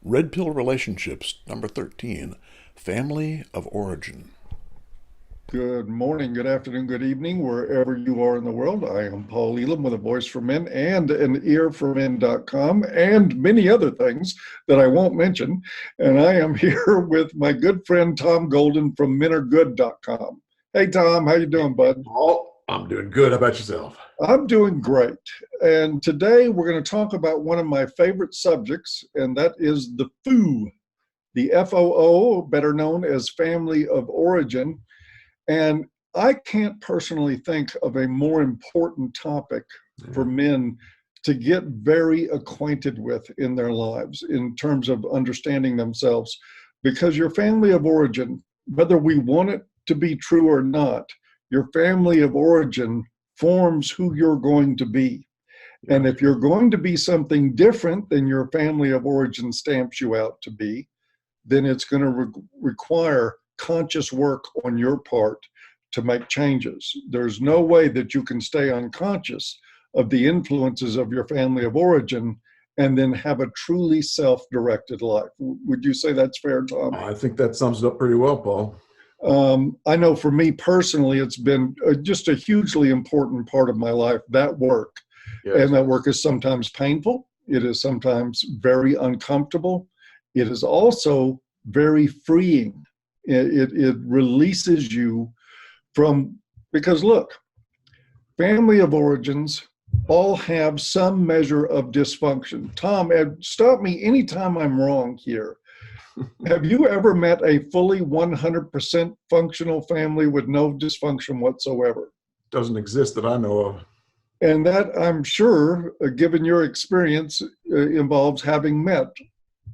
Red Pill Relationships, number 13, Family of Origin. Good morning, good afternoon, good evening, wherever you are in the world. I am Paul Elam with a voice for men and an ear for men.com and many other things that I won't mention. And I am here with my good friend Tom Golden from menaregood.com. Hey Tom, how you doing, bud? Paul, I'm doing good. How about yourself? I'm doing great. And today we're going to talk about one of my favorite subjects, and that is the FOO, the FOO, better known as family of origin. And I can't personally think of a more important topic for men to get very acquainted with in their lives in terms of understanding themselves, because your family of origin, whether we want it to be true or not, your family of origin forms who you're going to be. And if you're going to be something different than your family of origin stamps you out to be, then it's going to require conscious work on your part to make changes. There's no way that you can stay unconscious of the influences of your family of origin and then have a truly self-directed life. Would you say that's fair, Tom? I think that sums it up pretty well, Paul. I know for me personally, it's been just a hugely important part of my life, that work. Yes. And that work is sometimes painful. It is sometimes very uncomfortable. It is also very freeing. It releases you from, because look, family of origins all have some measure of dysfunction. Tom, stop me anytime I'm wrong here. Have you ever met a fully 100% functional family with no dysfunction whatsoever? Doesn't exist that I know of. And that, I'm sure, given your experience, involves having met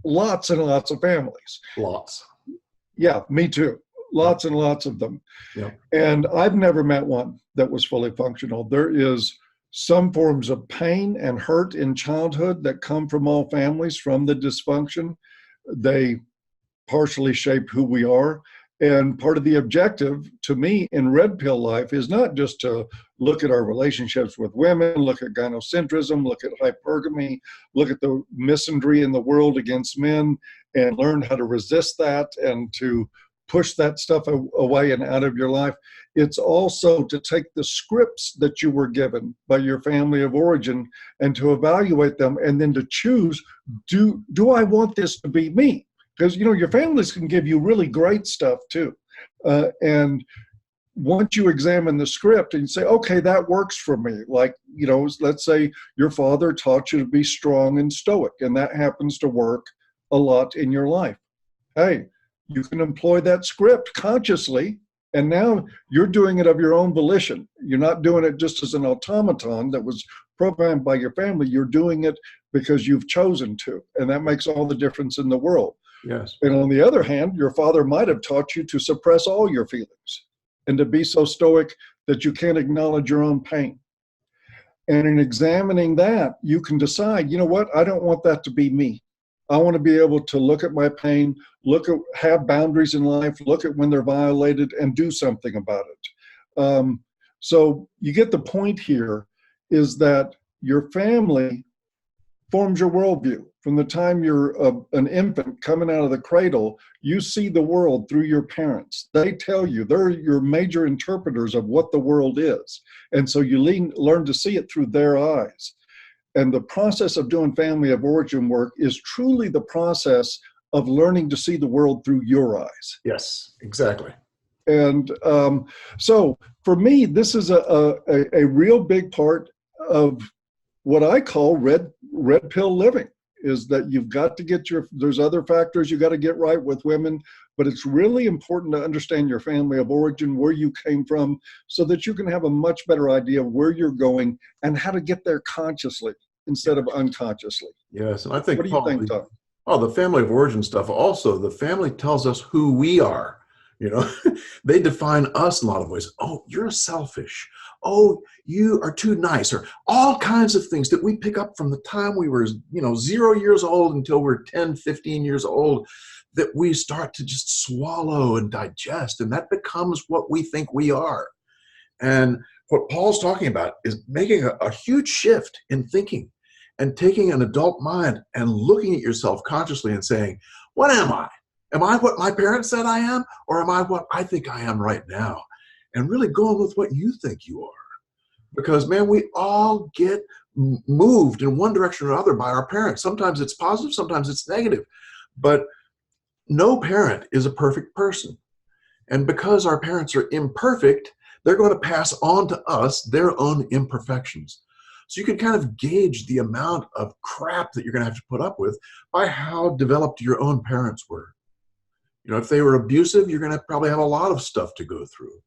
lots and lots of families. Lots. Yeah, me too. Lots and lots of them. Yeah. And I've never met one that was fully functional. There is some forms of pain and hurt in childhood that come from all families from the dysfunction. They partially shape who we are. And part of the objective to me in red pill life is not just to look at our relationships with women, look at gynocentrism, look at hypergamy, look at the misandry in the world against men, and learn how to resist that and to push that stuff away and out of your life. It's also to take the scripts that you were given by your family of origin and to evaluate them and then to choose, do I want this to be me? Because, you know, your families can give you really great stuff too. And once you examine the script and say, okay, that works for me. Like, you know, let's say your father taught you to be strong and stoic, and that happens to work a lot in your life. Hey, you can employ that script consciously, and now you're doing it of your own volition. You're not doing it just as an automaton that was programmed by your family. You're doing it because you've chosen to, and that makes all the difference in the world. Yes. And on the other hand, your father might have taught you to suppress all your feelings and to be so stoic that you can't acknowledge your own pain. And in examining that, you can decide, you know what, I don't want that to be me. I want to be able to look at my pain, have boundaries in life, look at when they're violated and do something about it. So you get the point here is that your family forms your worldview. From the time you're an infant coming out of the cradle, you see the world through your parents. They tell you, they're your major interpreters of what the world is. And so you learn to see it through their eyes. And the process of doing family of origin work is truly the process of learning to see the world through your eyes. Yes, exactly. And so for me, this is a real big part of what I call red pill living, is that you've got to get there's other factors you got to get right with women, but it's really important to understand your family of origin, where you came from, so that you can have a much better idea of where you're going and how to get there consciously instead of unconsciously. Yes, and I think, What do you Paul, think, Tom? the family of origin stuff, also, the family tells us who we are. You know, they define us in a lot of ways. Oh, you're selfish. Oh, you are too nice, or all kinds of things that we pick up from the time we were, 0 years old until we're 10, 15 years old, that we start to just swallow and digest. And that becomes what we think we are. And what Paul's talking about is making a huge shift in thinking and taking an adult mind and looking at yourself consciously and saying, what am I? Am I what my parents said I am, or am I what I think I am right now? And really going with what you think you are. Because, man, we all get moved in one direction or another by our parents. Sometimes it's positive, sometimes it's negative. But no parent is a perfect person. And because our parents are imperfect, they're going to pass on to us their own imperfections. So you can kind of gauge the amount of crap that you're going to have to put up with by how developed your own parents were. You know, if they were abusive, you're going to probably have a lot of stuff to go through.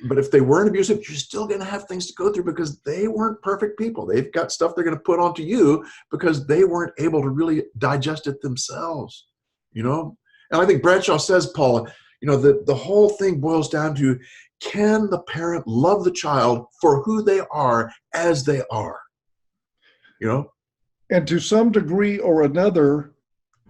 But if they weren't abusive, you're still going to have things to go through because they weren't perfect people. They've got stuff they're going to put onto you because they weren't able to really digest it themselves, you know? And I think Bradshaw says, Paula, you know, the whole thing boils down to, can the parent love the child for who they are as they are, you know? And to some degree or another,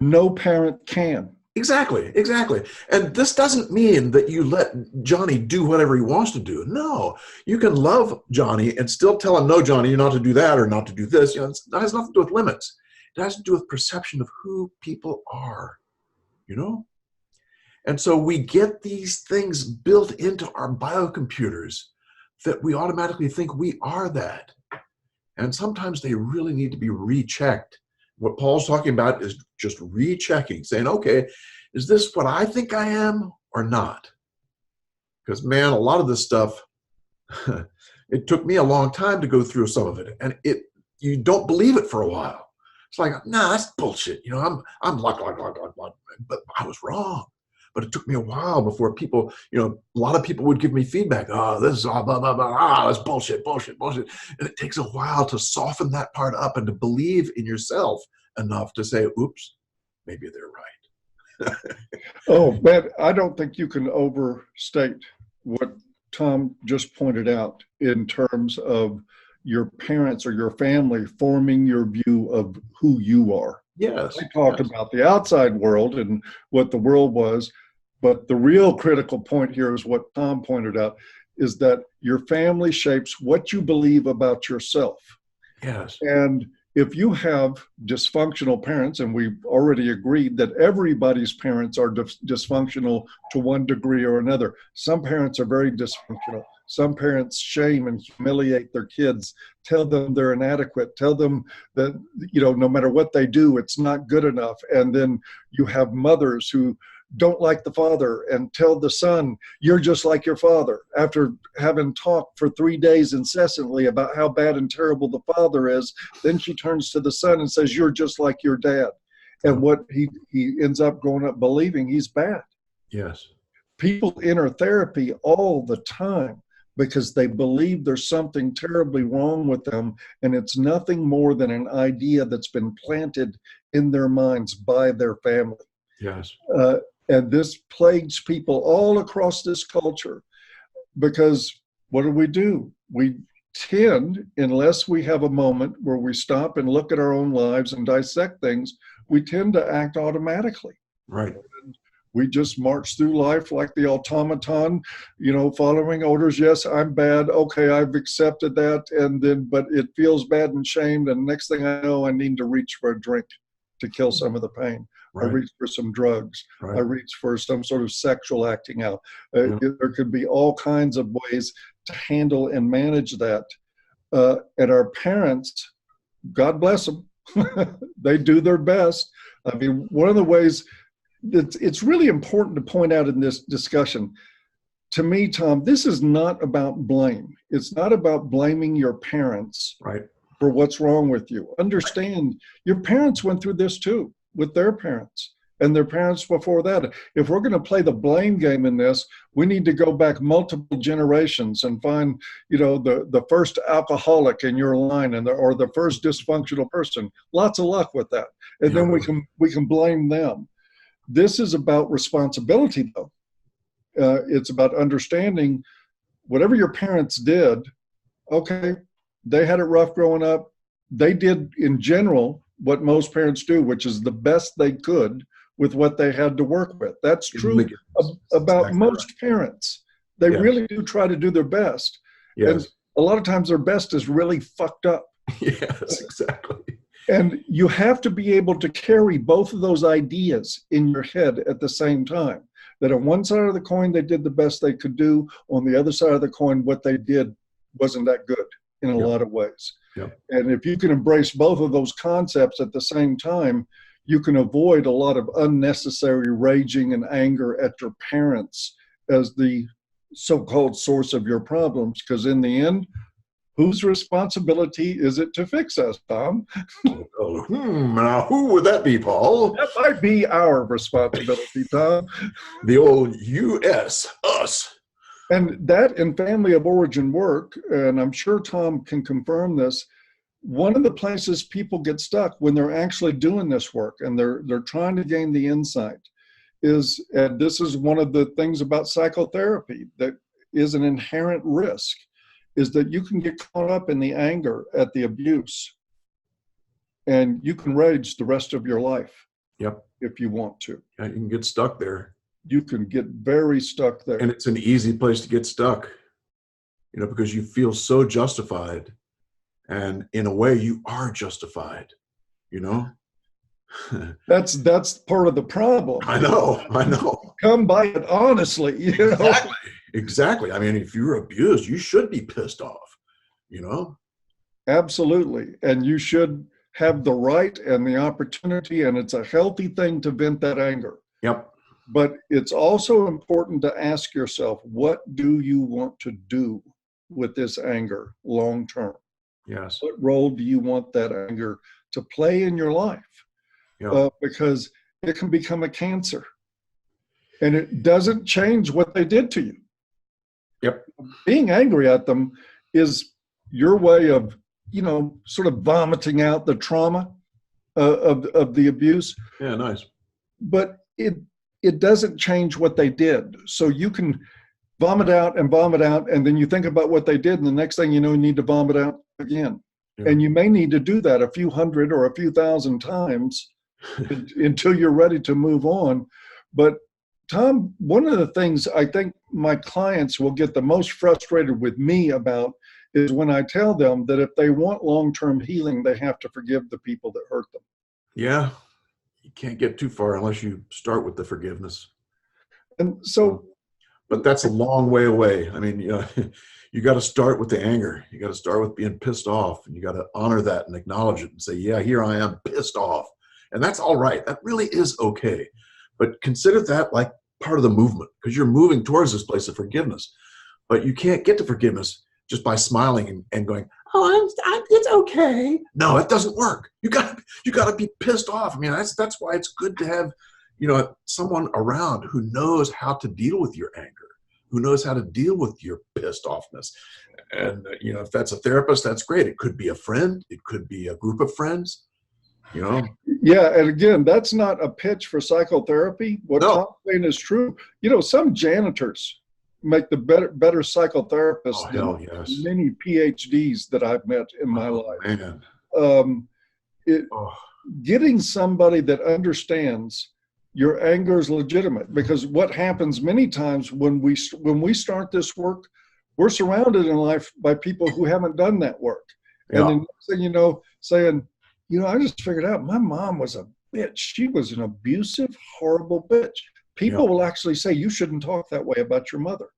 no parent can. Exactly, exactly. And this doesn't mean that you let Johnny do whatever he wants to do. No, you can love Johnny and still tell him, no, Johnny, you're not to do that or not to do this. You know, that has nothing to do with limits. It has to do with perception of who people are, you know? And so we get these things built into our biocomputers that we automatically think we are that. And sometimes they really need to be rechecked. What Paul's talking about is just rechecking, saying, okay, is this what I think I am or not? Because, man, a lot of this stuff, it took me a long time to go through some of it. And you don't believe it for a while. It's like, nah, that's bullshit. You know, I'm like, but I was wrong. But it took me a while before people, you know, a lot of people would give me feedback. Oh, this is all blah, blah, blah. Ah, that's bullshit. And it takes a while to soften that part up and to believe in yourself enough to say, oops, maybe they're right. Oh, man, I don't think you can overstate what Tom just pointed out in terms of your parents or your family forming your view of who you are. Yes. We talked about the outside world and what the world was. But the real critical point here is what Tom pointed out, is that your family shapes what you believe about yourself. Yes. And if you have dysfunctional parents, and we've already agreed that everybody's parents are dysfunctional to one degree or another. Some parents are very dysfunctional. Some parents shame and humiliate their kids, tell them they're inadequate, tell them that, you know, no matter what they do, it's not good enough. And then you have mothers who don't like the father and tell the son, you're just like your father, after having talked for 3 days incessantly about how bad and terrible the father is. Then she turns to the son and says, you're just like your dad. And what he ends up going up believing he's bad. Yes. People enter therapy all the time because they believe there's something terribly wrong with them, and it's nothing more than an idea that's been planted in their minds by their family. Yes. And this plagues people all across this culture because what do? We tend, unless we have a moment where we stop and look at our own lives and dissect things, we tend to act automatically. Right. We just march through life like the automaton, you know, following orders. Yes, I'm bad. Okay, I've accepted that. And then, but it feels bad and shamed. And next thing I know, I need to reach for a drink to kill some of the pain. Right. I reach for some drugs. Right. I reach for some sort of sexual acting out. There could be all kinds of ways to handle and manage that. And our parents, God bless them, they do their best. I mean, one of the ways it's really important to point out in this discussion, to me, Tom, this is not about blame. It's not about blaming your parents for what's wrong with you. Understand, your parents went through this too with their parents and their parents before that. If we're going to play the blame game in this, we need to go back multiple generations and find, you know, the first alcoholic in your line or the first dysfunctional person. Lots of luck with that. And then we can blame them. This is about responsibility, though. It's about understanding whatever your parents did. Okay, they had it rough growing up. They did, in general, what most parents do, which is the best they could with what they had to work with. That's true about most parents. They really do try to do their best. Yes. And a lot of times their best is really fucked up. Yes, exactly. And you have to be able to carry both of those ideas in your head at the same time. That on one side of the coin, they did the best they could do. On the other side of the coin, what they did wasn't that good in a Yep. lot of ways. Yep. And if you can embrace both of those concepts at the same time, you can avoid a lot of unnecessary raging and anger at your parents as the so-called source of your problems. Because in the end, whose responsibility is it to fix us, Tom? Now who would that be, Paul? That might be our responsibility, Tom. The old US, us. And that in family of origin work, and I'm sure Tom can confirm this, one of the places people get stuck when they're actually doing this work and they're trying to gain the insight is, and this is one of the things about psychotherapy that is an inherent risk, is that you can get caught up in the anger at the abuse and you can rage the rest of your life. Yep. If you want to. Yeah, you can get stuck there. You can get very stuck there. And it's an easy place to get stuck, because you feel so justified. And in a way, you are justified, That's part of the problem. I know. Come by it honestly, Exactly. I mean, if you're abused, you should be pissed off, Absolutely. And you should have the right and the opportunity, and it's a healthy thing to vent that anger. Yep. But it's also important to ask yourself, what do you want to do with this anger long term? Yes. What role do you want that anger to play in your life? Yep. Because it can become a cancer. And it doesn't change what they did to you. Yep. Being angry at them is your way of, sort of vomiting out the trauma of the abuse. Yeah, nice. But it doesn't change what they did. So you can vomit out, and then you think about what they did, and the next thing you know, you need to vomit out again. Yeah. And you may need to do that a few hundred or a few thousand times until you're ready to move on. But Tom, one of the things I think my clients will get the most frustrated with me about is when I tell them that if they want long-term healing, they have to forgive the people that hurt them. Yeah. You can't get too far unless you start with the forgiveness. And so, but that's a long way away. I mean, you got to start with the anger. You got to start with being pissed off, and you got to honor that and acknowledge it and say, yeah, here I am pissed off. And that's all right. That really is okay. But consider that like part of the movement, because you're moving towards this place of forgiveness. But you can't get to forgiveness just by smiling and going, oh, it's okay. No, it doesn't work. You got to be pissed off. I mean, that's why it's good to have, someone around who knows how to deal with your anger, who knows how to deal with your pissed offness. And, if that's a therapist, that's great. It could be a friend. It could be a group of friends, Yeah, and again, that's not a pitch for psychotherapy. What Tom's saying is true. Some janitors make the better psychotherapists than many PhDs that I've met in my life. Man. Getting somebody that understands your anger is legitimate, because what happens many times when we start this work, we're surrounded in life by people who haven't done that work. Yeah. And then next thing you know, saying, I just figured out my mom was a bitch. She was an abusive, horrible bitch. People will actually say, you shouldn't talk that way about your mother.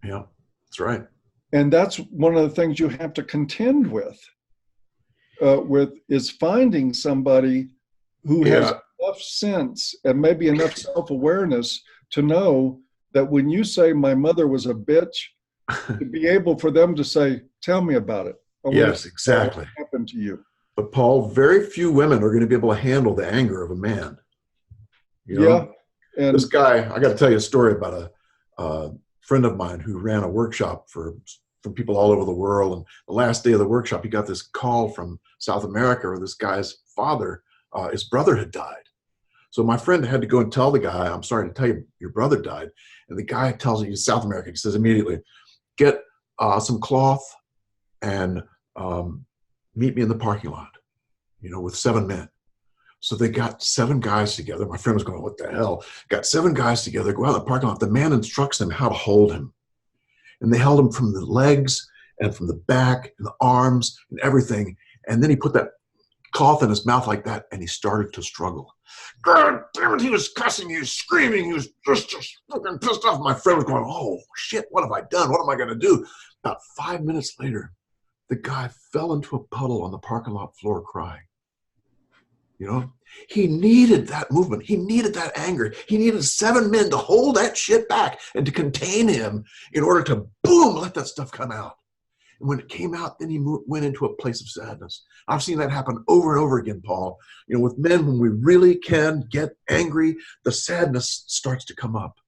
Yeah, that's right. And that's one of the things you have to contend with is finding somebody who has enough sense and maybe enough self-awareness to know that when you say my mother was a bitch, to be able for them to say, tell me about it. Yes, exactly. What happened to you? But Paul, very few women are going to be able to handle the anger of a man. Yeah. And this guy, I got to tell you a story about a friend of mine who ran a workshop for people all over the world. And the last day of the workshop, he got this call from South America where this guy's father, his brother had died. So my friend had to go and tell the guy, I'm sorry to tell you, your brother died. And the guy tells him, he's South American, he says immediately, get some cloth and meet me in the parking lot, with 7 men. So they got 7 guys together. My friend was going, what the hell? Got 7 guys together, go out in the parking lot. The man instructs them how to hold him. And they held him from the legs and from the back and the arms and everything. And then he put that cloth in his mouth like that, and he started to struggle. God damn it, he was cussing, he was screaming, he was just fucking pissed off. My friend was going, oh shit, what have I done? What am I going to do? About 5 minutes later, the guy fell into a puddle on the parking lot floor crying. You know, he needed that movement. He needed that anger. He needed 7 men to hold that shit back and to contain him in order to, boom, let that stuff come out. And when it came out, then he went into a place of sadness. I've seen that happen over and over again, Paul. You know, with men, when we really can get angry, the sadness starts to come up,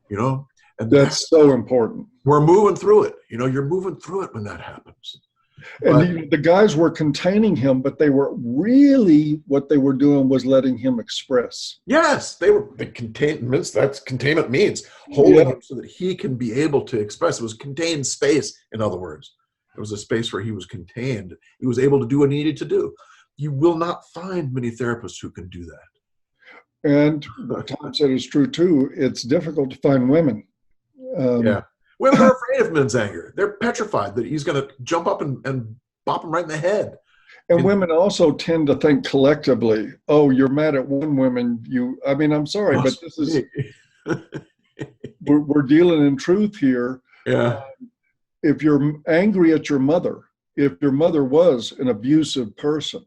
you know? And That's so important. We're moving through it. You know, you're moving through it when that happens. And the guys were containing him, but they were really, what they were doing was letting him express. Yes, the containment. That's containment means holding him so that he can be able to express. It was contained space, in other words. It was a space where he was contained. He was able to do what he needed to do. You will not find many therapists who can do that. And what Tom said is true too. It's difficult to find women. Yeah. Women are afraid of men's anger. They're petrified that he's going to jump up and bop him right in the head. And women also tend to think collectively, oh, you're mad at one woman. I'm sorry, but this is, we're dealing in truth here. Yeah. If you're angry at your mother, if your mother was an abusive person,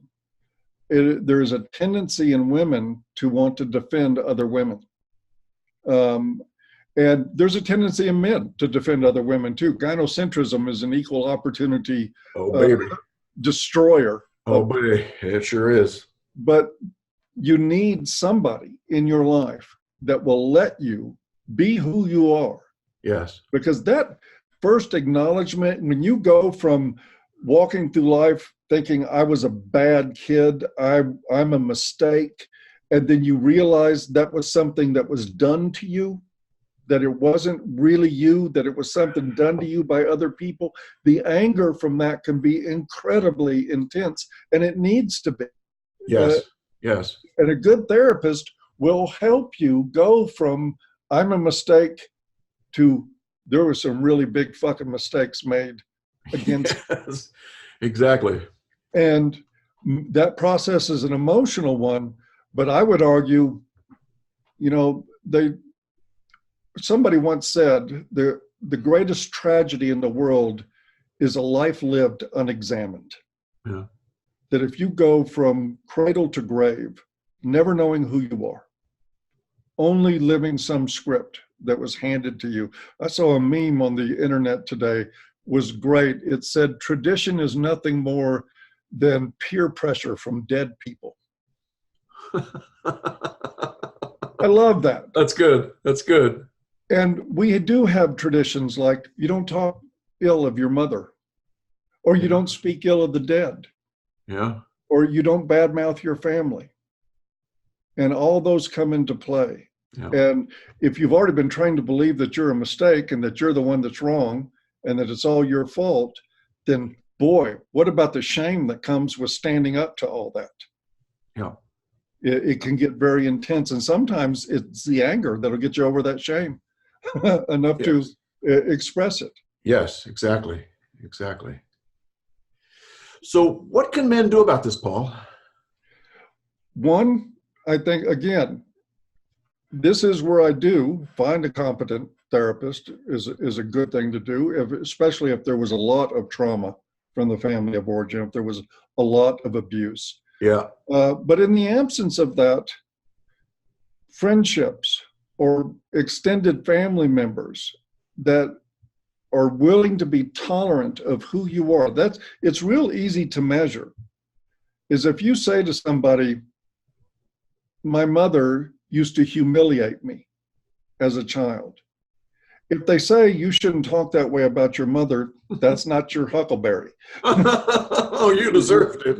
there's a tendency in women to want to defend other women. And there's a tendency in men to defend other women too. Gynocentrism is an equal opportunity destroyer. Oh, baby, it sure is. But you need somebody in your life that will let you be who you are. Yes. Because that first acknowledgement, when you go from walking through life thinking I was a bad kid, I'm a mistake, and then you realize that was something that was done to you, that it wasn't really you, that it was something done to you by other people, the anger from that can be incredibly intense, and it needs to be. Yes, yes. And a good therapist will help you go from I'm a mistake to there were some really big fucking mistakes made against yes, exactly. And that process is an emotional one, but I would argue, you know, somebody once said the greatest tragedy in the world is a life lived unexamined. Yeah. That if you go from cradle to grave, never knowing who you are, only living some script that was handed to you. I saw a meme on the internet today, was great. It said, tradition is nothing more than peer pressure from dead people. I love that. That's good. That's good. And we do have traditions like you don't talk ill of your mother, or you don't speak ill of the dead. Yeah. Or you don't badmouth your family. And all those come into play. Yeah. And if you've already been trained to believe that you're a mistake and that you're the one that's wrong and that it's all your fault, then boy, what about the shame that comes with standing up to all that? Yeah. It can get very intense. And sometimes it's the anger that'll get you over that shame enough to express it. Yes, exactly. Exactly. So what can men do about this, Paul? One, I think, again, this is where I do find a competent therapist is a good thing to do, especially if there was a lot of trauma from the family of origin, if there was a lot of abuse. Yeah. But in the absence of that, friendships or extended family members that are willing to be tolerant of who you are, it's real easy to measure. Is if you say to somebody, my mother used to humiliate me as a child. If they say you shouldn't talk that way about your mother, that's not your huckleberry. Oh, you deserved it.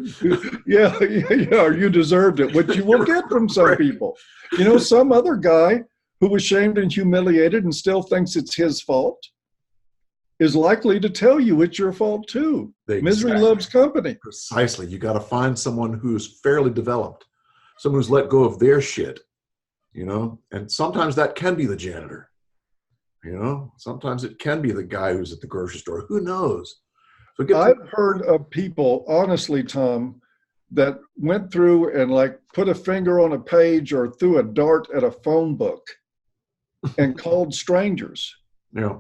Yeah, you deserved it, which you will get from some people. You know, some other guy who was shamed and humiliated and still thinks it's his fault is likely to tell you it's your fault too. Exactly. Misery loves company. Precisely. You got to find someone who's fairly developed, someone who's let go of their shit, you know, and sometimes that can be the janitor, you know, sometimes it can be the guy who's at the grocery store. Who knows? So get to I've heard of people, honestly, Tom, that went through and like put a finger on a page or threw a dart at a phone book and called strangers yeah.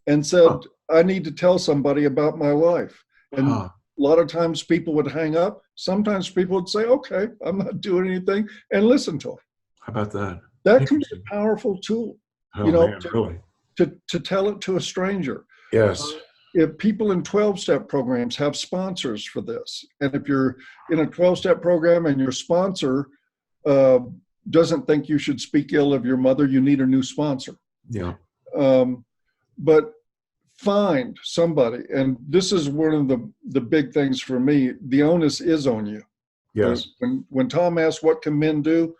and said, Huh. I need to tell somebody about my life. And Huh. a lot of times people would hang up. Sometimes people would say, okay, I'm not doing anything, and listen to them. How about that? That can be Interesting. a powerful tool, Oh you know, man, really? to tell it to a stranger. Yes. If people in 12-step programs have sponsors for this, and if you're in a 12-step program and your sponsor uh, doesn't think you should speak ill of your mother, you need a new sponsor. Yeah. But find somebody, and this is one of the big things for me. The onus is on you. Yes. When Tom asked what can men do,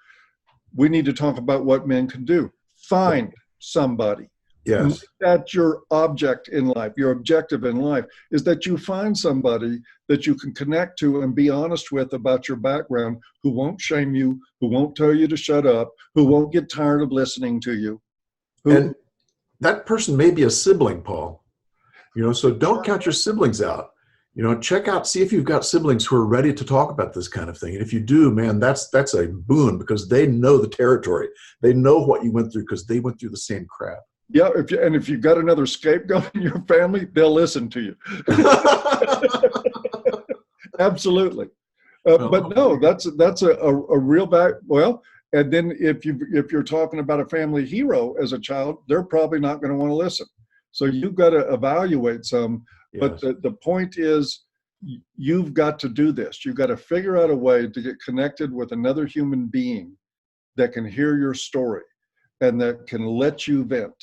we need to talk about what men can do. Find somebody. Make Yes. that your object in life. Your objective in life is that you find somebody that you can connect to and be honest with about your background, who won't shame you, who won't tell you to shut up, who won't get tired of listening to you. And that person may be a sibling, Paul. So don't count your siblings out. Check out, see if you've got siblings who are ready to talk about this kind of thing. And if you do, man, that's a boon, because they know the territory. They know what you went through because they went through the same crap. Yeah, if you've got another scapegoat in your family, they'll listen to you. Absolutely. But no, that's a real back. Well, and then if you're talking about a family hero as a child, they're probably not going to want to listen. So you've got to evaluate some. But Yes. the point is, you've got to do this. You've got to figure out a way to get connected with another human being that can hear your story and that can let you vent.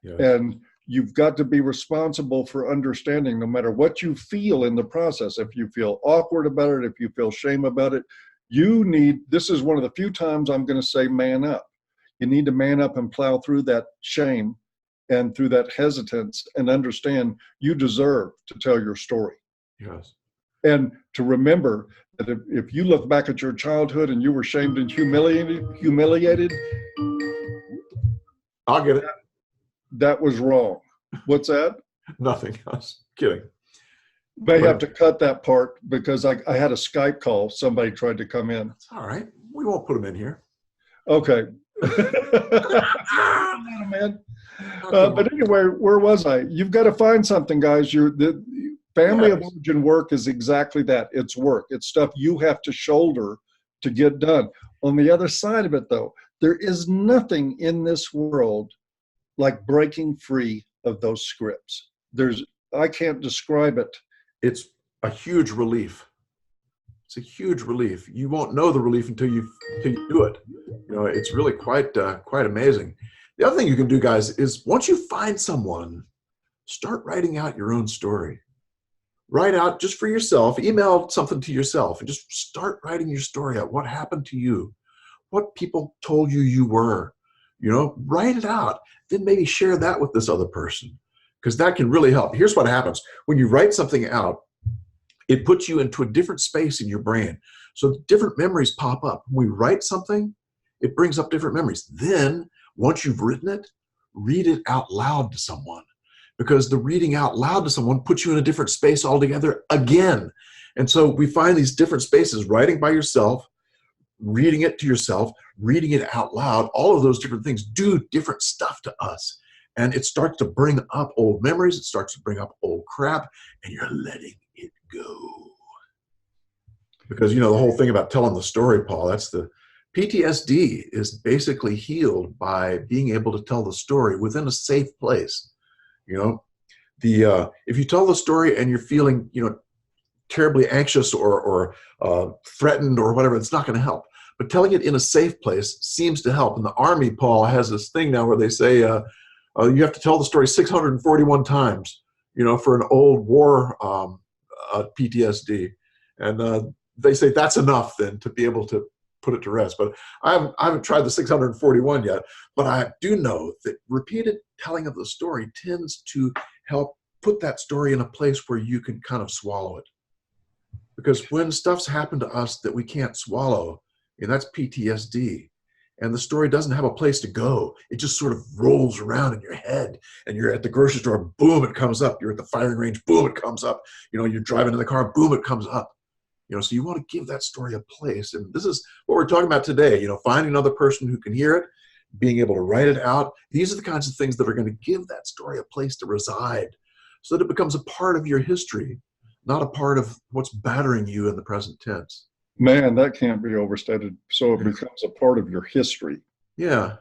Yes. And you've got to be responsible for understanding, no matter what you feel in the process. If you feel awkward about it, if you feel shame about it, this is one of the few times I'm going to say man up. You need to man up and plow through that shame and through that hesitance and understand you deserve to tell your story. Yes. And to remember that if you look back at your childhood and you were shamed and humiliated, I'll get it. that was wrong. What's that? Nothing. I was kidding. May have to cut that part because I had a Skype call. Somebody tried to come in. It's all right. We won't put them in here. Okay. Man. But anyway, where was I? You've got to find something, guys. The family of origin work is exactly that. It's work. It's stuff you have to shoulder to get done. On the other side of it, though, there is nothing in this world like breaking free of those scripts. I can't describe it. It's a huge relief. It's a huge relief. You won't know the relief until you do it. It's really quite amazing. The other thing you can do, guys, is once you find someone, start writing out your own story. Write out just for yourself, email something to yourself, and just start writing your story out. What happened to you? What people told you were. Write it out. Then maybe share that with this other person, because that can really help. Here's what happens. When you write something out, it puts you into a different space in your brain. So different memories pop up. When we write something, it brings up different memories. Then, once you've written it, read it out loud to someone, because the reading out loud to someone puts you in a different space altogether again. And so we find these different spaces: writing by yourself, reading it to yourself, reading it out loud. All of those different things do different stuff to us. And it starts to bring up old memories. It starts to bring up old crap, and you're letting it go. Because, the whole thing about telling the story, Paul, that's the PTSD is basically healed by being able to tell the story within a safe place. If you tell the story and you're feeling, terribly anxious or threatened or whatever, it's not going to help. But telling it in a safe place seems to help. And the Army, Paul, has this thing now where they say you have to tell the story 641 times, for an old war PTSD. And they say that's enough then to be able to put it to rest. But I haven't tried the 641 yet. But I do know that repeated telling of the story tends to help put that story in a place where you can kind of swallow it. Because when stuff's happened to us that we can't swallow, and that's PTSD. and the story doesn't have a place to go. It just sort of rolls around in your head, and you're at the grocery store, boom, it comes up. You're at the firing range, boom, it comes up. You're driving in the car, boom, it comes up. So you want to give that story a place. And this is what we're talking about today, finding another person who can hear it, being able to write it out. These are the kinds of things that are going to give that story a place to reside so that it becomes a part of your history, not a part of what's battering you in the present tense. Man, that can't be overstated. So it becomes a part of your history. Yeah.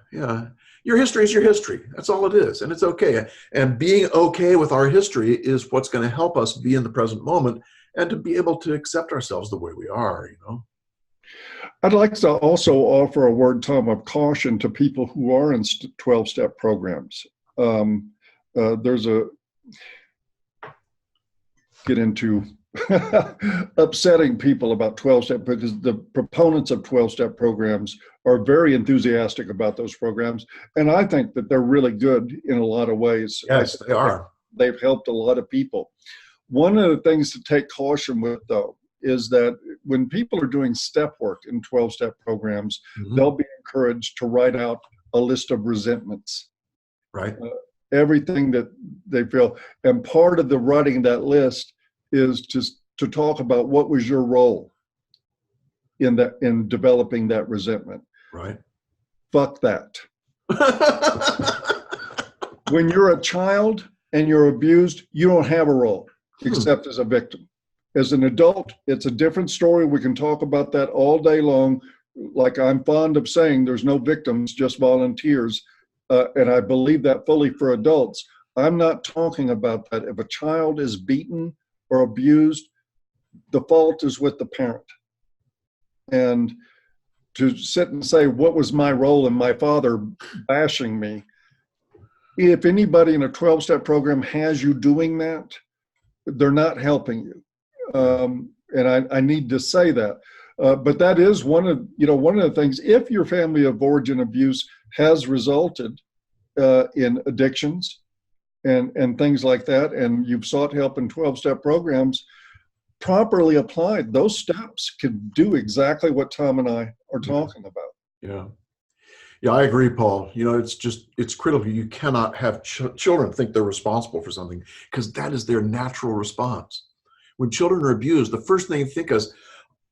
Your history is your history. That's all it is. And it's okay. And being okay with our history is what's going to help us be in the present moment and to be able to accept ourselves the way we are, I'd like to also offer a word, Tom, of caution to people who are in 12-step programs. There's get into upsetting people about 12-step, because the proponents of 12-step programs are very enthusiastic about those programs. And I think that they're really good in a lot of ways. Yes, they are. They've helped a lot of people. One of the things to take caution with, though, is that when people are doing step work in 12-step programs, they'll be encouraged to write out a list of resentments. Right. Everything that they feel. And part of the writing that list is to talk about what was your role in developing that resentment. Right. Fuck that. When you're a child and you're abused, you don't have a role except as a victim. As an adult, it's a different story. We can talk about that all day long. Like I'm fond of saying, there's no victims, just volunteers. And I believe that fully for adults. I'm not talking about that. If a child is beaten or abused, the fault is with the parent. And to sit and say, what was my role in my father bashing me? If anybody in a 12-step program has you doing that, they're not helping you. And I need to say that. But that is one of the things, if your family of origin abuse has resulted in addictions and things like that, and you've sought help in 12-step programs, properly applied, those steps can do exactly what Tom and I are talking about. Yeah, I agree, Paul. It's critical. You cannot have children think they're responsible for something, because that is their natural response. When children are abused, the first thing they think is,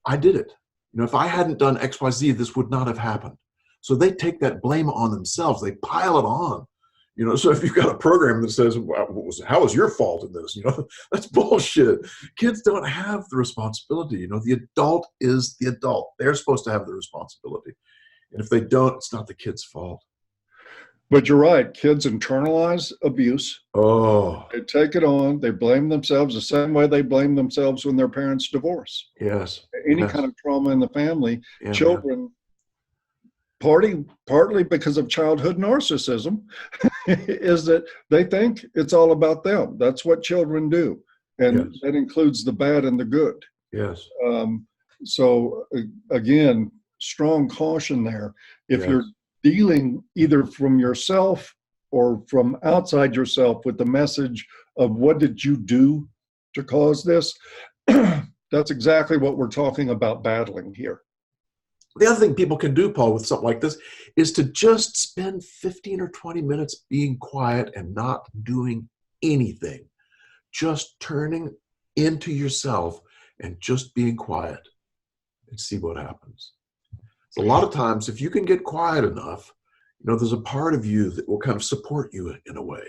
I did it. If I hadn't done X, Y, Z, this would not have happened. So they take that blame on themselves. They pile it on. So if you've got a program that says, well, how was your fault in this? That's bullshit. Kids don't have the responsibility. The adult is the adult. They're supposed to have the responsibility. And if they don't, it's not the kid's fault. But you're right. Kids internalize abuse. Oh. They take it on. They blame themselves the same way they blame themselves when their parents divorce. Yes. Any kind of trauma in the family. Yeah, children, partly because of childhood narcissism, is that they think it's all about them. That's what children do. And that includes the bad and the good. Yes. So again, strong caution there. If you're dealing either from yourself or from outside yourself with the message of what did you do to cause this, that's exactly what we're talking about battling here. The other thing people can do, Paul, with something like this is to just spend 15 or 20 minutes being quiet and not doing anything. Just turning into yourself and just being quiet and see what happens. So a lot of times, if you can get quiet enough, there's a part of you that will kind of support you in a way.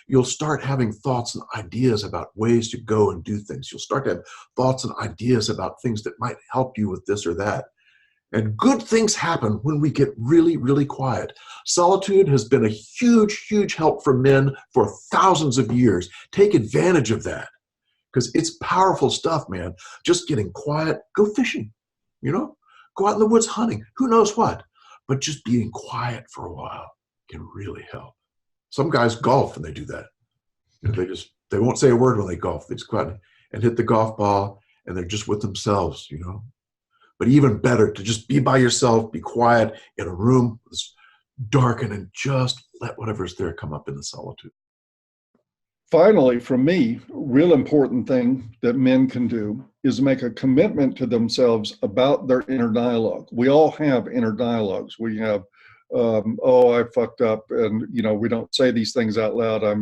You'll start having thoughts and ideas about ways to go and do things. You'll start to have thoughts and ideas about things that might help you with this or that. And good things happen when we get really, really quiet. Solitude has been a huge, huge help for men for thousands of years. Take advantage of that, because it's powerful stuff, man. Just getting quiet, go fishing, go out in the woods hunting, who knows what. But just being quiet for a while can really help. Some guys golf and they do that. They won't say a word when they golf. They just go out and hit the golf ball, and they're just with themselves, But even better to just be by yourself, be quiet in a room that's darkened, and just let whatever's there come up in the solitude. Finally, for me, real important thing that men can do is make a commitment to themselves about their inner dialogue. We all have inner dialogues. We have, oh, I fucked up, and we don't say these things out loud. I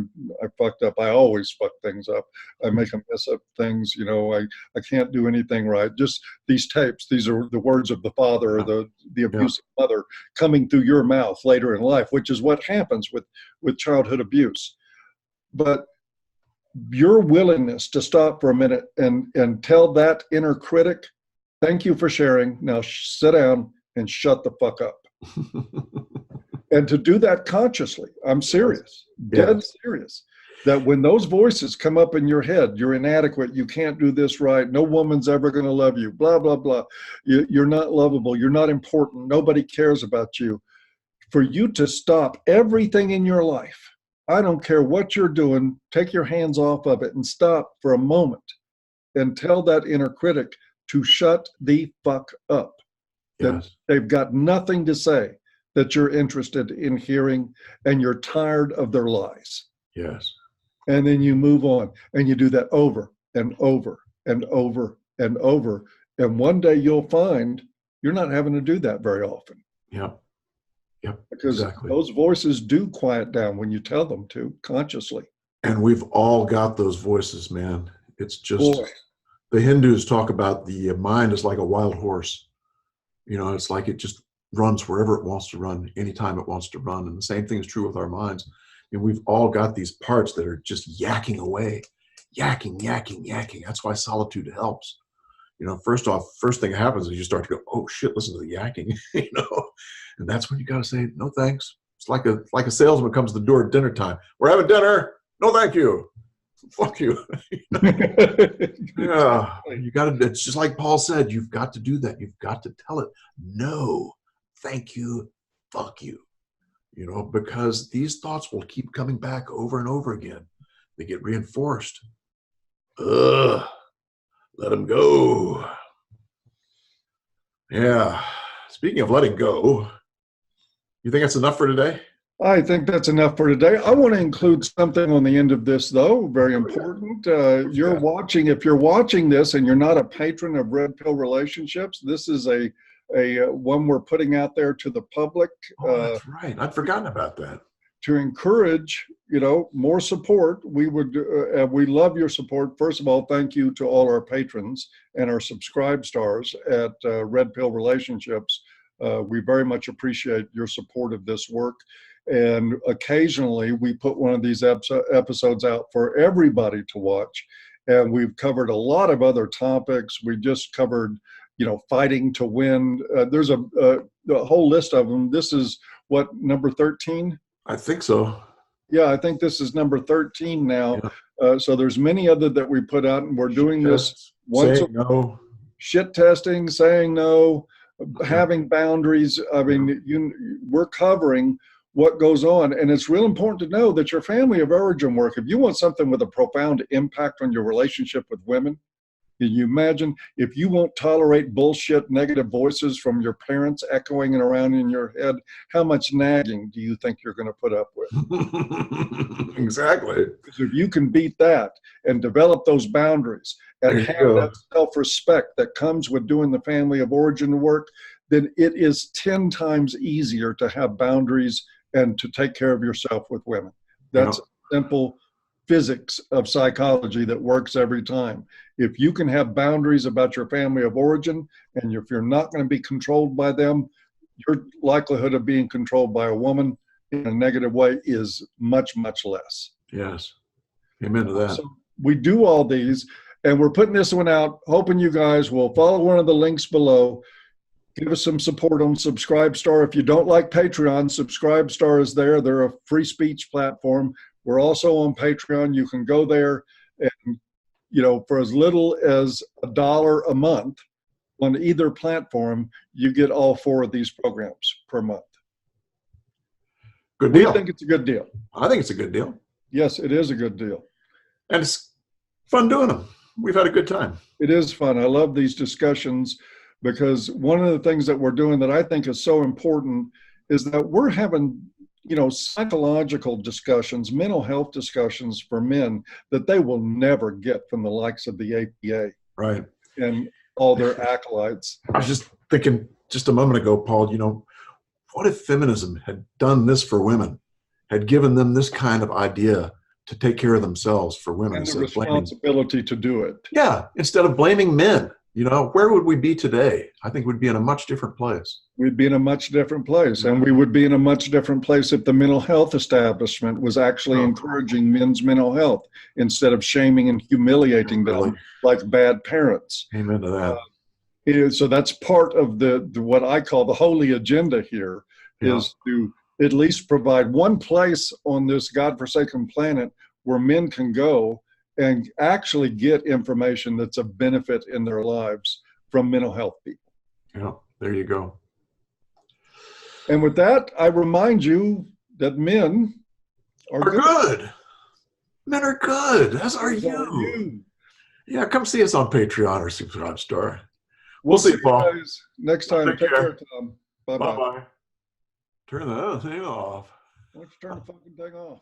fucked up. I always fuck things up. I make a mess up things. I can't do anything right. Just these tapes. These are the words of the father or the abusive mother coming through your mouth later in life, which is what happens with childhood abuse. But your willingness to stop for a minute and tell that inner critic, thank you for sharing. Now sit down and shut the fuck up. And to do that consciously, I'm serious, dead serious, that when those voices come up in your head, you're inadequate, you can't do this right, no woman's ever going to love you, blah, blah, blah. You're not lovable, you're not important, nobody cares about you. For you to stop everything in your life, I don't care what you're doing, take your hands off of it and stop for a moment and tell that inner critic to shut the fuck up. That they've got nothing to say that you're interested in hearing and you're tired of their lies. Yes. And then you move on and you do that over and over and over and over. And one day you'll find you're not having to do that very often. Yeah. Yep, because those voices do quiet down when you tell them to consciously. And we've all got those voices, man. It's just, the Hindus talk about the mind is like a wild horse. It's like it just runs wherever it wants to run, anytime it wants to run. And the same thing is true with our minds. And we've all got these parts that are just yakking away, yakking. That's why solitude helps. First thing that happens is you start to go, oh shit, listen to the yakking, and that's when you got to say, no, thanks. It's like a salesman comes to the door at dinner time. We're having dinner. No, thank you. Fuck you. Yeah, you got to, it's just like Paul said, you've got to do that. You've got to tell it, no, thank you, fuck you, because these thoughts will keep coming back over and over again. They get reinforced. Let them go. Yeah. Speaking of letting go, you think that's enough for today? I think that's enough for today. I want to include something on the end of this, though, very important. If you're watching this and you're not a patron of Red Pill Relationships, this is a one we're putting out there to the public. That's right. I'd forgotten about that. To encourage, more support. We love your support. First of all, thank you to all our patrons and our subscribe stars at Red Pill Relationships. We very much appreciate your support of this work. And occasionally we put one of these episodes out for everybody to watch. And we've covered a lot of other topics. We just covered, fighting to win. There's a whole list of them. This is what, number 13? I think so. Yeah, I think this is number 13 now. Yeah. So there's many other that we put out, and we're doing this once. No. Shit testing, saying no, having boundaries. I mean, we're covering what goes on, and it's real important to know that your family of origin work, if you want something with a profound impact on your relationship with women, can you imagine if you won't tolerate bullshit, negative voices from your parents echoing around in your head, how much nagging do you think you're going to put up with? Exactly. Because if you can beat that and develop those boundaries and have that self-respect that comes with doing the family of origin work, then it is 10 times easier to have boundaries and to take care of yourself with women. That's simple physics of psychology that works every time. If you can have boundaries about your family of origin, and if you're not going to be controlled by them, your likelihood of being controlled by a woman in a negative way is much, much less. Yes. Amen to that. So we do all these, and we're putting this one out, hoping you guys will follow one of the links below. Give us some support on Subscribestar. If you don't like Patreon, Subscribestar is there. They're a free speech platform. We're also on Patreon. You can go there and, for as little as $1 a month on either platform, you get all 4 of these programs per month. Good deal. We think it's a good deal. I think it's a good deal. Yes, it is a good deal. And it's fun doing them. We've had a good time. It is fun. I love these discussions because one of the things that we're doing that I think is so important is that we're having psychological discussions, mental health discussions for men that they will never get from the likes of the APA Right. and all their acolytes. I was just thinking just a moment ago, Paul, what if feminism had done this for women, had given them this kind of idea to take care of themselves for women And the instead of blaming. responsibility to do it. Yeah, instead of blaming men, where would we be today? I think we'd be in a much different place. We'd be in a much different place. And we would be in a much different place if the mental health establishment was actually encouraging men's mental health instead of shaming and humiliating them like bad parents. Amen to that. So that's part of the what I call the holy agenda here, is to at least provide one place on this godforsaken planet where men can go and actually get information that's a benefit in their lives from mental health people. Yeah, there you go. And with that, I remind you that men are good. Men are good. As are you. Yeah, come see us on Patreon or Subscribe. We'll see you, Paul. Guys next time. Take care, Tom. Bye-bye. Bye-bye. Turn the thing off. Why don't you turn the fucking thing off?